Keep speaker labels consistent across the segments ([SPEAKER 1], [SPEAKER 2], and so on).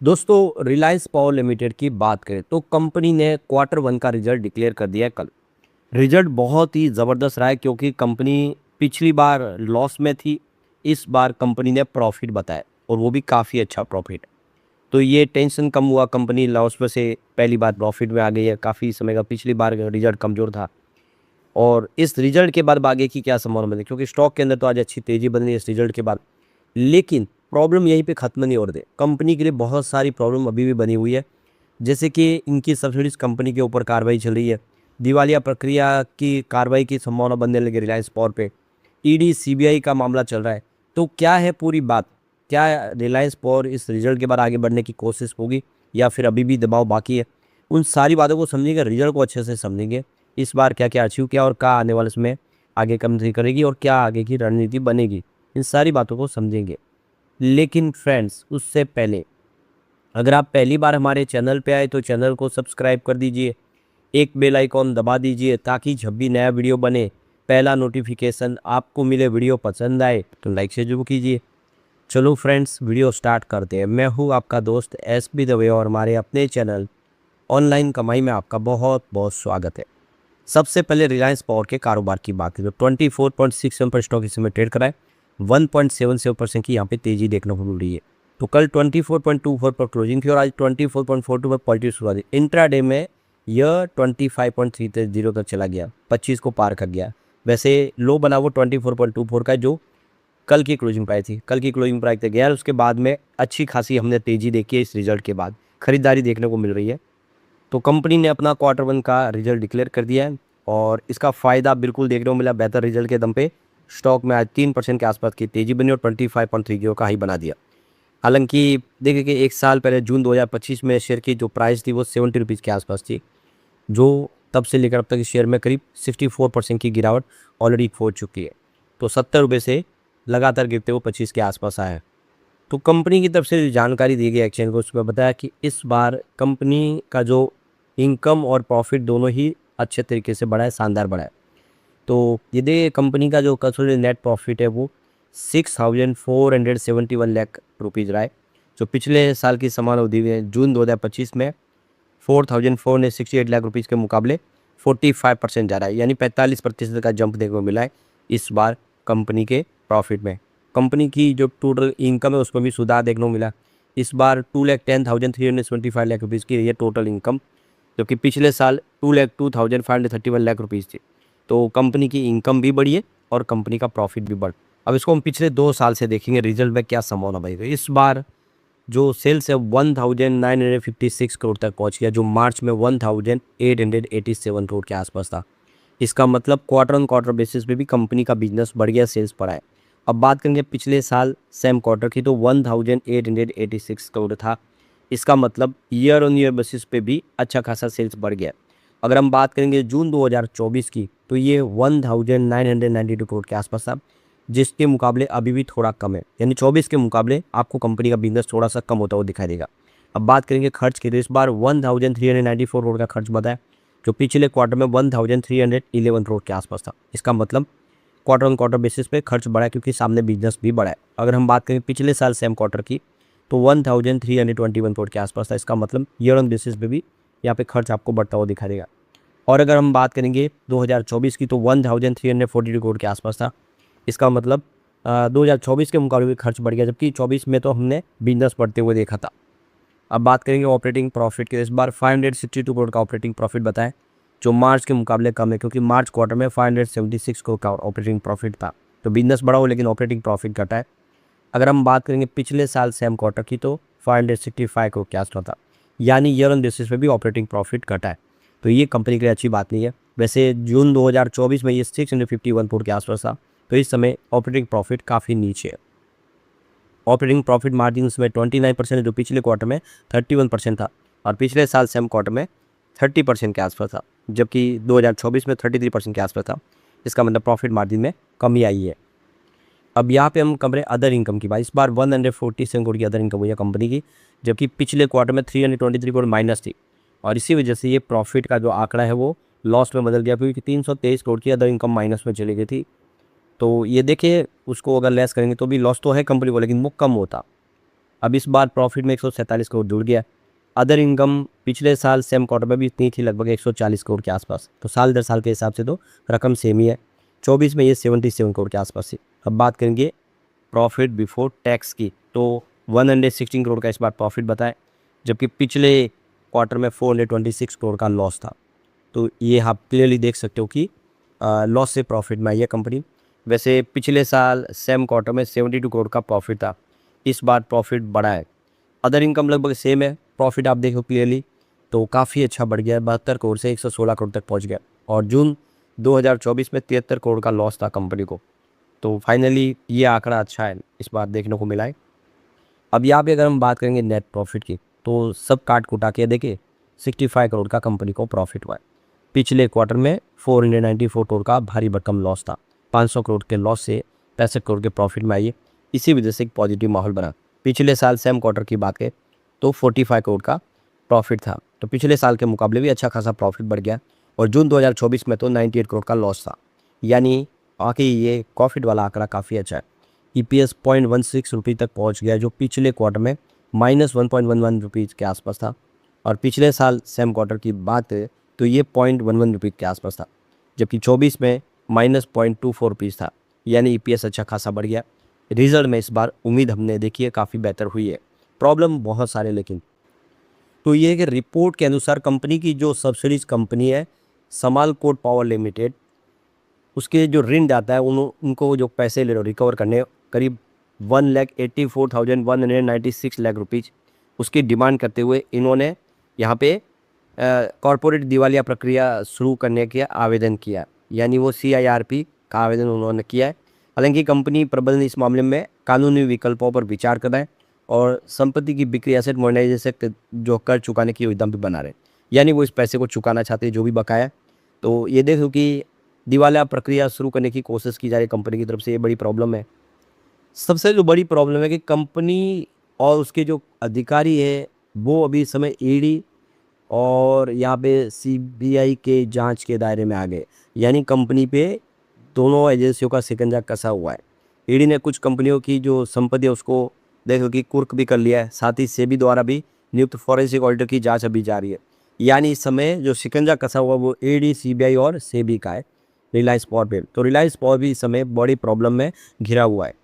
[SPEAKER 1] दोस्तों Reliance power limited की बात करें तो कंपनी ने क्वार्टर वन का रिजल्ट डिक्लेयर कर दिया है कल। रिजल्ट बहुत ही ज़बरदस्त रहा है क्योंकि कंपनी पिछली बार लॉस में थी। इस बार कंपनी ने प्रॉफिट बताया और वो भी काफ़ी अच्छा प्रॉफिट। तो ये टेंशन कम हुआ, कंपनी लॉस में से पहली बार प्रॉफिट में आ गई है। काफ़ी समय का पिछली बार रिजल्ट कमज़ोर था और इस रिजल्ट के बाद आगे की क्या संभावना बनी, क्योंकि स्टॉक के अंदर तो आज अच्छी तेज़ी बन रही है इस रिजल्ट के बाद। लेकिन प्रॉब्लम यहीं पे ख़त्म नहीं हो रही है। कंपनी के लिए बहुत सारी प्रॉब्लम अभी भी बनी हुई है, जैसे कि इनकी सब्सिडीज़ कंपनी के ऊपर कार्रवाई चल रही है। दिवालिया प्रक्रिया की कार्रवाई की संभावना बनने लगी रिलायंस पावर पे। ईडी, सीबीआई का मामला चल रहा है। तो क्या है पूरी बात? क्या रिलायंस पावर इस रिजल्ट के बाद आगे बढ़ने की कोशिश होगी या फिर अभी भी दबाव बाकी है? उन सारी बातों को समझेंगे, रिजल्ट को अच्छे से समझेंगे। इस बार क्या-क्या अचीव किया और क्या आने वाले समय आगे कंपनी करेगी और क्या आगे की रणनीति बनेगी? इन सारी बातों को समझेंगे। लेकिन फ्रेंड्स, उससे पहले अगर आप पहली बार हमारे चैनल पे आए तो चैनल को सब्सक्राइब कर दीजिए, एक बेल आइकॉन दबा दीजिए ताकि जब भी नया वीडियो बने पहला नोटिफिकेशन आपको मिले। वीडियो पसंद आए तो लाइक से जरूर कीजिए। चलो फ्रेंड्स, वीडियो स्टार्ट करते हैं। मैं हूँ आपका दोस्त एसबी दवे और हमारे अपने चैनल ऑनलाइन कमाई में आपका बहुत बहुत स्वागत है। सबसे पहले रिलायंस पावर के कारोबार की बात करें तो 24.67 पर स्टॉक इस समय ट्रेड कराए। 1.77% की यहाँ पे तेजी देखने को मिल रही है। तो कल 24.24 पर क्लोजिंग थी और आज 24.42 पर पॉजिटिव शुरुआत हुई। इंट्राडे में यह 25.30 तक चला गया, 25 को पार कर गया। वैसे लो बना वो 24.24 का, जो कल की क्लोजिंग प्राइस थी। कल की क्लोजिंग प्राइस तक गया, उसके बाद में अच्छी खासी हमने तेजी देखी है। इस रिजल्ट के बाद खरीदारी देखने को मिल रही है। तो कंपनी ने अपना क्वार्टर वन का रिजल्ट डिक्लेयर कर दिया है और इसका फ़ायदा बिल्कुल देखने को मिला। बेहतर रिजल्ट के दम पे स्टॉक में आज 3% के आसपास की तेजी बनी और 25.30 का हाई बना दिया। हालांकि देखिए कि एक साल पहले जून 2025 में शेयर की जो प्राइस थी वो 70 रुपीज़ के आसपास थी, जो तब से लेकर अब तक इस शेयर में करीब 64% की गिरावट ऑलरेडी हो चुकी है। तो 70 रुपये से लगातार गिरते हुए 25 के आसपास आया है। तो कंपनी की तरफ से जानकारी दी गई एक्सचेंज को, उसमें बताया कि इस बार कंपनी का जो इनकम और प्रॉफिट दोनों ही अच्छे तरीके से बढ़ा है, शानदार बढ़ा है। तो ये देखिए कंपनी का जो कंसोलिडेटेड नेट प्रॉफिट है वो 6,471 लाख रुपीज़ रहा है, जो पिछले साल की समान अवधि में जून 2025 में 4,468 लाख रुपीज़ के मुकाबले 45% ज़्यादा है, यानी 45% का जंप देखने को मिला है इस बार कंपनी के प्रॉफिट में। कंपनी की जो टोटल इनकम है उसमें भी सुधार देखने को मिला। इस बार 2,10,375 लाख रुपीज़ की ये टोटल इनकम, जबकि पिछले साल 2,02,531 लाख रुपीज़ थी। तो कंपनी की इनकम भी बढ़ी है और कंपनी का प्रॉफिट भी बढ़। अब इसको हम पिछले 2 साल से देखेंगे रिजल्ट में क्या संभावना बनी। तो इस बार जो सेल्स है 1956 करोड़ तक पहुंच गया, जो मार्च में 1887 करोड़ के आसपास था। इसका मतलब क्वार्टर ऑन क्वार्टर बेसिस पे भी कंपनी का बिजनेस बढ़ गया, सेल्स बढ़ा है। अब बात करेंगे पिछले साल सेम क्वार्टर की तो 1886 करोड़ था। इसका मतलब ईयर ऑन ईयर बेसिस पे भी अच्छा खासा सेल्स बढ़ गया। अगर हम बात करेंगे जून 2024 की तो ये 1992 करोड़ के आसपास था, जिसके मुकाबले अभी भी थोड़ा कम है, यानी 24 के मुकाबले आपको कंपनी का बिजनेस थोड़ा सा कम होता हुआ दिखाई देगा। अब बात करेंगे खर्च की तो इस बार 1394 करोड़ का खर्च बढ़ा है, जो पिछले क्वार्टर में 1311 करोड़ के आसपास था। इसका मतलब क्वार्टर ऑन क्वार्टर बेसिस पे खर्च बढ़ा है क्योंकि सामने बिजनेस भी बढ़ा है। अगर हम बात करें पिछले साल सेम क्वार्टर की तो 1321 करोड़ के आसपास था। इसका मतलब ईयर ऑन बेसिस पे भी यहाँ पे खर्च आपको बढ़ता हुआ दिखाई देगा। और अगर हम बात करेंगे 2024 की तो 1342 करोड़ के आसपास था। इसका मतलब 2024 के मुकाबले भी खर्च बढ़ गया, जबकि 24 में तो हमने बिजनेस बढ़ते हुए देखा था। अब बात करेंगे ऑपरेटिंग प्रॉफिट की। इस बार 562 करोड़ का ऑपरेटिंग प्रॉफिट बताएं, जो मार्च के मुकाबले कम है क्योंकि मार्च क्वार्टर में 576 करोड़ का ऑपरेटिंग प्रॉफिट था। तो बिजनेस बढ़ा हो लेकिन ऑपरेटिंग प्रॉफिट घटा है। अगर हम बात करेंगे पिछले साल सेम क्वार्टर की तो 565 करोड़ के आसपास था, यानी ईयर ऑन बेसिस पे भी ऑपरेटिंग प्रॉफिट घटा है। तो ये कंपनी के लिए अच्छी बात नहीं है। वैसे जून 2024 में ये 651 करोड़ के आसपास था, तो इस समय ऑपरेटिंग प्रॉफिट काफ़ी नीचे है। ऑपरेटिंग प्रॉफिट मार्जिन उसमें 29% है, जो पिछले क्वार्टर में 31% था और पिछले साल सेम क्वार्टर में 30% के आसपास था, जबकि 2024 में 33% के आसपास था। इसका मतलब प्रॉफिट मार्जिन में कमी आई है। अब यहाँ पे हम करें अदर इनकम की बात। इस बार 147 करोड़ की अदर इनकम हुई है कंपनी की, जबकि पिछले क्वार्टर में 323 करोड़ माइनस थी और इसी वजह से ये प्रॉफिट का जो आंकड़ा है वो लॉस में बदल गया क्योंकि 323 करोड़ की अदर इनकम माइनस में चली गई थी। तो ये देखिए उसको अगर लेस करेंगे तो भी लॉस तो है कंपनी को, लेकिन वो कम होता। अब इस बार प्रॉफिट में 147 करोड़ जुड़ गया। अदर इनकम पिछले साल सेम क्वार्टर में भी इतनी थी, लगभग 140 करोड़ के आसपास। तो साल दर साल के हिसाब से तो रकम सेम ही है। 24 में ये 77 करोड़ के आसपास थी। अब बात करेंगे प्रॉफिट बिफोर टैक्स की, तो 116 करोड़ का इस बार प्रॉफिट बताए, जबकि पिछले क्वार्टर में 426 करोड़ का लॉस था। तो ये आप क्लियरली देख सकते हो कि लॉस से प्रॉफिट में आई है कंपनी। वैसे पिछले साल सेम क्वार्टर में 72 करोड़ का प्रॉफिट था, इस बार प्रॉफिट बढ़ा है। अदर इनकम लगभग सेम है, प्रॉफिट आप देखो क्लियरली तो काफ़ी अच्छा बढ़ गया है, 72 करोड़ से 116 करोड़ तक पहुंच गया। और जून 2024 में 73 करोड़ का लॉस था कंपनी को। तो फाइनली ये आंकड़ा अच्छा है, इस बार देखने को मिला है। अब यहाँ पे अगर हम बात करेंगे नेट प्रॉफिट की, तो सब काट कुटा के देखिए 65 करोड़ का कंपनी को प्रॉफिट हुआ है। पिछले क्वार्टर में 494 करोड़ का भारी भरकम लॉस था। 500 करोड़ के लॉस से 65 करोड़ के प्रॉफिट में आई है। इसी वजह से एक पॉजिटिव माहौल बना। पिछले साल सेम क्वार्टर की बात करें तो 45 करोड़ का प्रॉफिट था, तो पिछले साल के मुकाबले भी अच्छा खासा प्रॉफिट बढ़ गया। और जून 2024 में तो 98 करोड़ का लॉस था, यानी आके ये प्रॉफिट वाला आंकड़ा काफ़ी अच्छा है। EPS 0.16 रुपये तक पहुंच गया, जो पिछले क्वार्टर में -1.11 रुपीज़ के आसपास था। और पिछले साल सेम क्वार्टर की बात करें तो ये 0.11 रुपये के आसपास था, जबकि 24 में -0.24 रुपीज़ था, यानी EPS अच्छा खासा बढ़ गया। रिजल्ट में इस बार उम्मीद हमने देखी है काफ़ी बेहतर हुई है। प्रॉब्लम बहुत सारे लेकिन, तो ये है कि रिपोर्ट के अनुसार कंपनी की जो सब्सिडीज कंपनी है समालकोट पावर लिमिटेड, उसके जो ऋण जाता है उनको जो पैसे ले लो रिकवर करने, करीब 1,84,196 लाख रुपीज़ उसकी डिमांड करते हुए इन्होंने यहाँ पे कॉरपोरेट दिवालिया प्रक्रिया शुरू करने के आवेदन किया, यानी वो CIRP का आवेदन उन्होंने किया है। हालांकि कंपनी प्रबंधन इस मामले में कानूनी विकल्पों पर विचार कर रहा है और संपत्ति की बिक्री एसेट मोनेटाइजेशन जो कर चुकाने की योजना भी बना रहे हैं, यानी वो इस पैसे को चुकाना चाहते हैं जो भी बकाया है। तो ये देखो कि दिवालिया प्रक्रिया शुरू करने की कोशिश की जा रही है कंपनी की तरफ से, ये बड़ी प्रॉब्लम है। सबसे जो बड़ी प्रॉब्लम है कि कंपनी और उसके जो अधिकारी है वो अभी इस समय ED और यहाँ पे CBI के जांच के दायरे में आ गए, यानी कंपनी पे दोनों एजेंसियों का शिकंजा कसा हुआ है। ED ने कुछ कंपनियों की जो संपत्ति है उसको देखो कि कुर्क भी कर लिया है, साथ ही सेबी द्वारा भी नियुक्त फॉरेंसिक ऑडिटर की जांच अभी जारी है। यानी इस समय जो शिकंजा कसा हुआ वो ED, CBI और सेबी का है, रिलायंस पावर पे। तो रिलायंस पावर भी इस समय बड़ी प्रॉब्लम में घिरा हुआ है।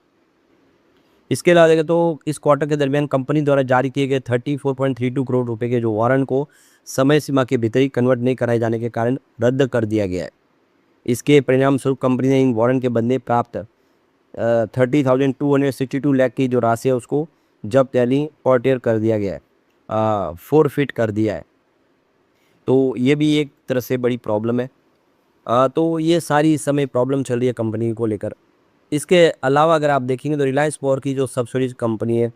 [SPEAKER 1] इसके अलावा देखें तो इस क्वार्टर के दरमियान कंपनी द्वारा जारी किए गए 34.32 करोड़ रुपए के जो वारंट को समय सीमा के भीतर ही कन्वर्ट नहीं कराए जाने के कारण रद्द कर दिया गया है। इसके परिणाम स्वरूप कंपनी ने इन वारंट के बदले प्राप्त 30,262 लाख की जो राशि है उसको जब्त यानी फॉरटेयर कर दिया गया है, फोरफिट कर दिया है। तो ये भी एक तरह से बड़ी प्रॉब्लम है। तो ये सारी इस समय प्रॉब्लम चल रही है कंपनी को लेकर। इसके अलावा अगर आप देखेंगे तो रिलायंस पावर की जो सब्सिडीज कंपनी है,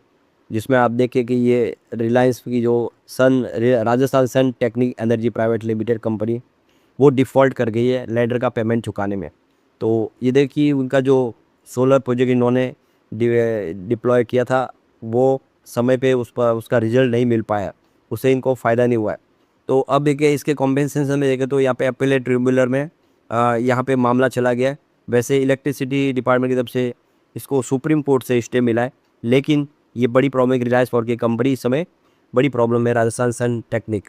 [SPEAKER 1] जिसमें आप देखें कि ये रिलायंस की जो Rajasthan Sun Technique Energy Private Limited company, वो डिफ़ॉल्ट कर गई है लैंडर का पेमेंट चुकाने में। तो ये देखिए उनका जो सोलर प्रोजेक्ट इन्होंने डिप्लॉय किया था वो समय पे उसका रिजल्ट नहीं मिल पाया, उससे इनको फ़ायदा नहीं हुआ है। तो अब देखिए इसके कॉम्पेंसेशन में देखें तो यहाँ पे अपीलेट ट्रिब्यूनल में यहाँ पे मामला चला गया है। वैसे इलेक्ट्रिसिटी डिपार्टमेंट की तरफ से इसको सुप्रीम कोर्ट से स्टे मिला है, लेकिन ये बड़ी प्रॉब्लम है कि रिलायंस पावर की कंपनी इस समय बड़ी प्रॉब्लम है। राजस्थान सन टेक्निक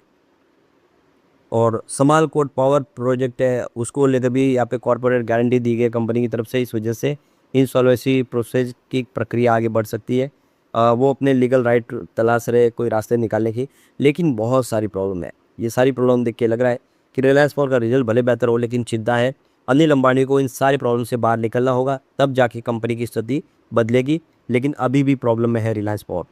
[SPEAKER 1] और समालकोट पावर प्रोजेक्ट है, उसको लेकर भी यहाँ पे कॉर्पोरेट गारंटी दी गई कंपनी की तरफ से। इस वजह से इंसॉल्वेंसी प्रोसेस की प्रक्रिया आगे बढ़ सकती है। वो अपने लीगल राइट तलाश रहे कोई रास्ते निकालने की, लेकिन बहुत सारी प्रॉब्लम है। ये सारी प्रॉब्लम देख के लग रहा है कि रिलायंस पावर का रिजल्ट भले बेहतर हो, लेकिन चिंता है अनिल अंबानी को इन सारी प्रॉब्लम से बाहर निकलना होगा, तब जाके कंपनी की स्थिति बदलेगी। लेकिन अभी भी प्रॉब्लम में है रिलायंस पावर।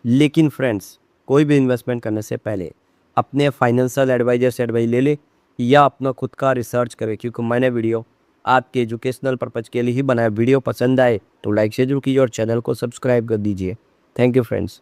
[SPEAKER 1] लेकिन फ्रेंड्स, कोई भी इन्वेस्टमेंट करने से पहले अपने फाइनेंशियल एडवाइजर से एडवाइस ले ले या अपना खुद का रिसर्च करें, क्योंकि मैंने वीडियो आपके एजुकेशनल पर्पज़ के लिए ही बनाया। वीडियो पसंद आए तो लाइक शेयर जरूर कीजिए और चैनल को सब्सक्राइब कर दीजिए। Thank you friends.